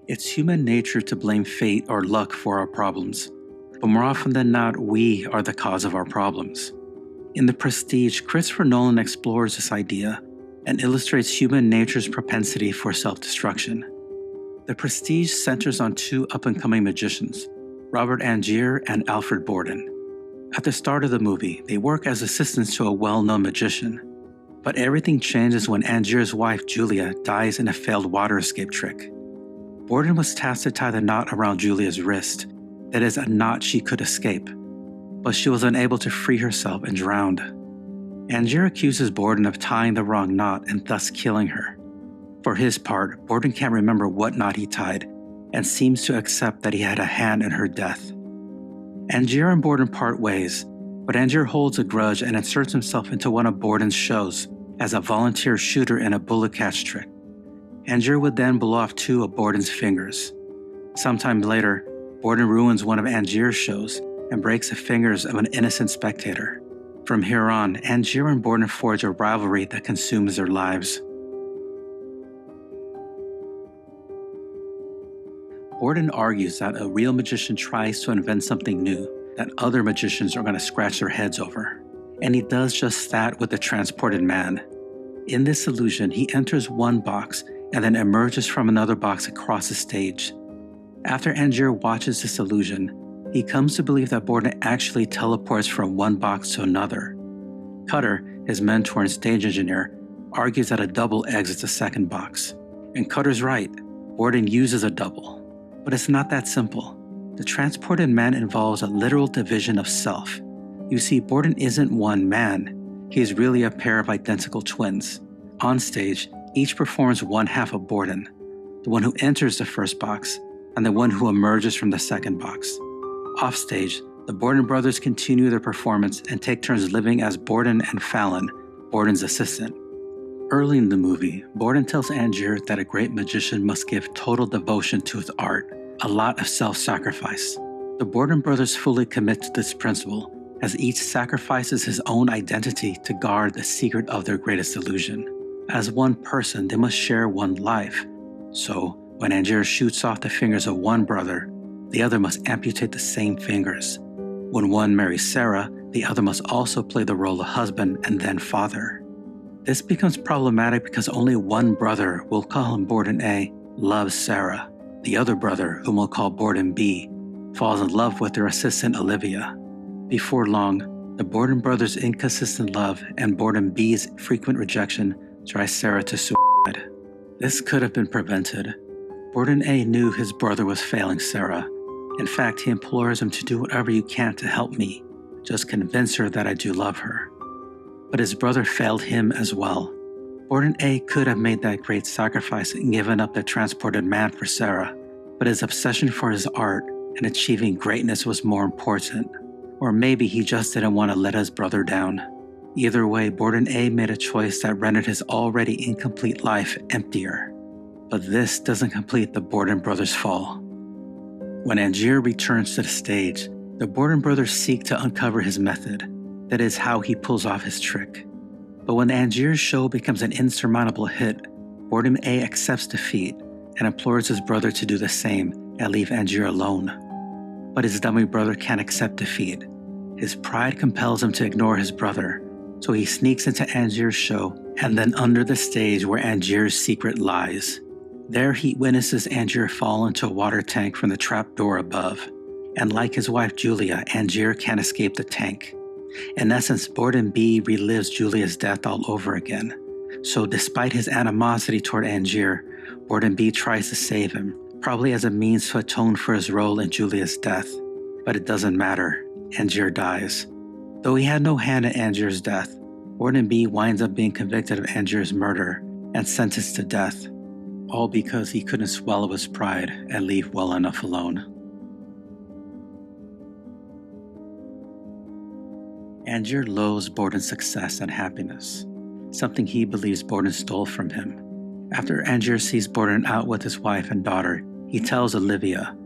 It's human nature to blame fate or luck for our problems, but more often than not, we are the cause of our problems. In The Prestige, Christopher Nolan explores this idea and illustrates human nature's propensity for self-destruction. The Prestige centers on two up-and-coming magicians, Robert Angier and Alfred Borden. At the start of the movie, they work as assistants to a well-known magician. But everything changes when Angier's wife, Julia, dies in a failed water escape trick. Borden was tasked to tie the knot around Julia's wrist, that is, a knot she could escape. But she was unable to free herself and drowned. Angier accuses Borden of tying the wrong knot and thus killing her. For his part, Borden can't remember what knot he tied and seems to accept that he had a hand in her death. Angier and Borden part ways, but Angier holds a grudge and inserts himself into one of Borden's shows as a volunteer shooter in a bullet catch trick. Angier would then blow off two of Borden's fingers. Sometime later, Borden ruins one of Angier's shows and breaks the fingers of an innocent spectator. From here on, Angier and Borden forge a rivalry that consumes their lives. Borden argues that a real magician tries to invent something new that other magicians are going to scratch their heads over. And he does just that with the transported man. In this illusion, he enters one box and then emerges from another box across the stage. After Angier watches this illusion, he comes to believe that Borden actually teleports from one box to another. Cutter, his mentor and stage engineer, argues that a double exits the second box. And Cutter's right, Borden uses a double. But it's not that simple. The transported man involves a literal division of self. You see, Borden isn't one man. He is really a pair of identical twins. On stage, each performs one half of Borden, the one who enters the first box, and the one who emerges from the second box. Offstage, the Borden brothers continue their performance and take turns living as Borden and Fallon, Borden's assistant. Early in the movie, Borden tells Angier that a great magician must give total devotion to his art, a lot of self-sacrifice. The Borden brothers fully commit to this principle, as each sacrifices his own identity to guard the secret of their greatest illusion. As one person, they must share one life. So, when Angier shoots off the fingers of one brother, the other must amputate the same fingers. When one marries Sarah, the other must also play the role of husband and then father. This becomes problematic because only one brother, we'll call him Borden A, loves Sarah. The other brother, whom we'll call Borden B, falls in love with their assistant Olivia. Before long, the Borden brothers' inconsistent love and Borden B's frequent rejection drives Sarah to suicide. This could have been prevented. Borden A knew his brother was failing Sarah. In fact, he implores him to do whatever you can to help me. Just convince her that I do love her. But his brother failed him as well. Borden A could have made that great sacrifice and given up the transported man for Sarah, but his obsession for his art and achieving greatness was more important. Or maybe he just didn't want to let his brother down. Either way, Borden A made a choice that rendered his already incomplete life emptier. But this doesn't complete the Borden brothers' fall. When Angier returns to the stage, the Borden brothers seek to uncover his method. That is how he pulls off his trick. But when Angier's show becomes an insurmountable hit, Borden A accepts defeat and implores his brother to do the same and leave Angier alone. But his dummy brother can't accept defeat. His pride compels him to ignore his brother, so he sneaks into Angier's show and then under the stage where Angier's secret lies. There he witnesses Angier fall into a water tank from the trap door above. And like his wife Julia, Angier can't escape the tank. In essence, Borden B relives Julia's death all over again. So despite his animosity toward Angier, Borden B tries to save him, probably as a means to atone for his role in Julia's death. But it doesn't matter. Angier dies. Though he had no hand in Angier's death, Borden B winds up being convicted of Angier's murder and sentenced to death, all because he couldn't swallow his pride and leave well enough alone. Angier loathes Borden's success and happiness, something he believes Borden stole from him. After Angier sees Borden out with his wife and daughter, he tells Olivia,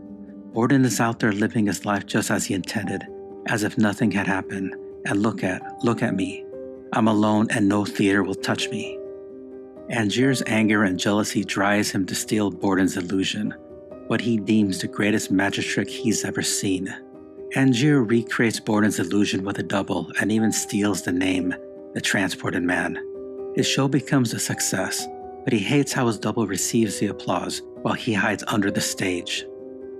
Borden is out there living his life just as he intended, as if nothing had happened, and look at me. I'm alone and no theater will touch me. Angier's anger and jealousy drives him to steal Borden's illusion, what he deems the greatest magic trick he's ever seen. Angier recreates Borden's illusion with a double and even steals the name, the Transported Man. His show becomes a success, but he hates how his double receives the applause while he hides under the stage.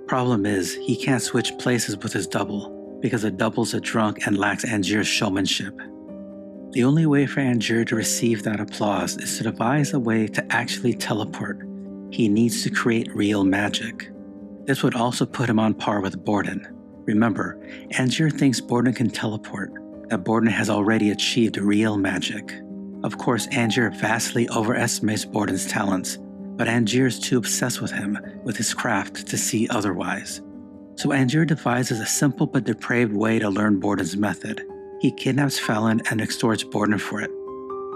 Problem is, he can't switch places with his double because the double's a drunk and lacks Angier's showmanship. The only way for Angier to receive that applause is to devise a way to actually teleport. He needs to create real magic. This would also put him on par with Borden. Remember, Angier thinks Borden can teleport, that Borden has already achieved real magic. Of course, Angier vastly overestimates Borden's talents, but Angier is too obsessed with him, with his craft, to see otherwise. So Angier devises a simple but depraved way to learn Borden's method. He kidnaps Fallon and extorts Borden for it.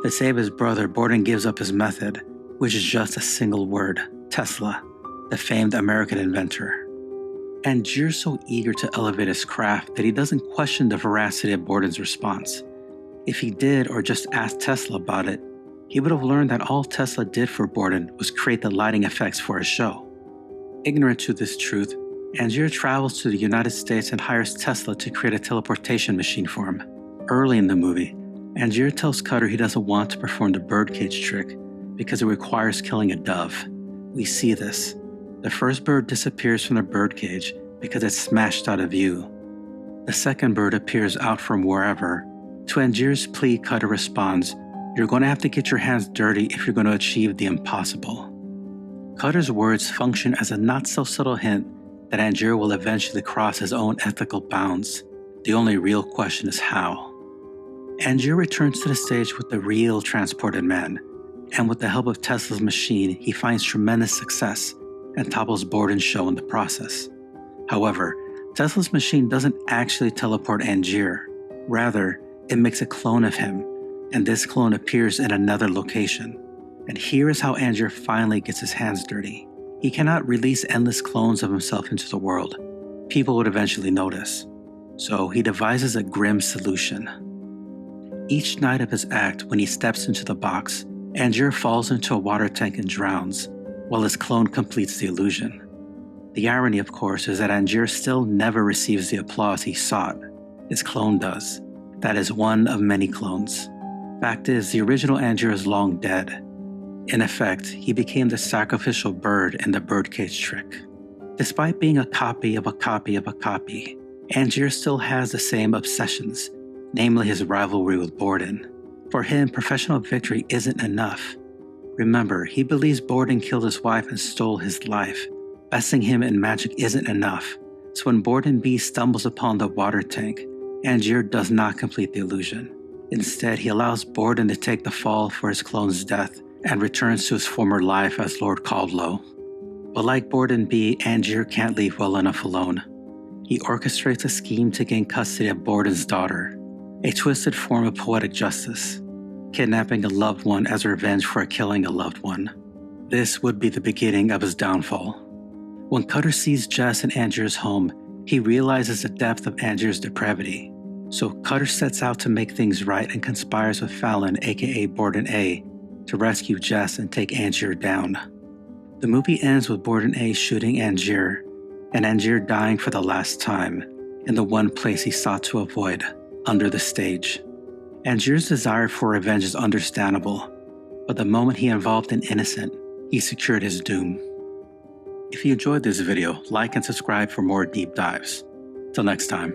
To save his brother, Borden gives up his method, which is just a single word, Tesla, the famed American inventor. Angier's so eager to elevate his craft that he doesn't question the veracity of Borden's response. If he did or just asked Tesla about it, he would have learned that all Tesla did for Borden was create the lighting effects for his show. Ignorant to this truth, Angier travels to the United States and hires Tesla to create a teleportation machine for him. Early in the movie, Angier tells Cutter he doesn't want to perform the birdcage trick because it requires killing a dove. We see this. The first bird disappears from the birdcage because it's smashed out of view. The second bird appears out from wherever. To Angier's plea, Cutter responds, "You're going to have to get your hands dirty if you're going to achieve the impossible." Cutter's words function as a not-so-subtle hint that Angier will eventually cross his own ethical bounds. The only real question is how. Angier returns to the stage with the real Transported Man, and with the help of Tesla's machine, he finds tremendous success and topples Borden's show in the process. However, Tesla's machine doesn't actually teleport Angier. Rather, it makes a clone of him, and this clone appears in another location. And here is how Angier finally gets his hands dirty. He cannot release endless clones of himself into the world. People would eventually notice. So he devises a grim solution. Each night of his act, when he steps into the box, Angier falls into a water tank and drowns, while his clone completes the illusion. The irony, of course, is that Angier still never receives the applause he sought. His clone does. That is one of many clones. Fact is, the original Angier is long dead. In effect, he became the sacrificial bird in the birdcage trick. Despite being a copy of a copy of a copy, Angier still has the same obsessions, namely his rivalry with Borden. For him, professional victory isn't enough. Remember, he believes Borden killed his wife and stole his life. Besting him in magic isn't enough, so when Borden B stumbles upon the water tank, Angier does not complete the illusion. Instead, he allows Borden to take the fall for his clone's death and returns to his former life as Lord Caldlow. But like Borden B, Angier can't leave well enough alone. He orchestrates a scheme to gain custody of Borden's daughter, a twisted form of poetic justice, kidnapping a loved one as revenge for killing a loved one. This would be the beginning of his downfall. When Cutter sees Jess in Angier's home, he realizes the depth of Angier's depravity. So Cutter sets out to make things right and conspires with Fallon, aka Borden A, to rescue Jess and take Angier down. The movie ends with Borden A shooting Angier, and Angier dying for the last time, in the one place he sought to avoid, under the stage. Angier's desire for revenge is understandable, but the moment he involved an innocent, he secured his doom. If you enjoyed this video, like and subscribe for more deep dives. Till next time.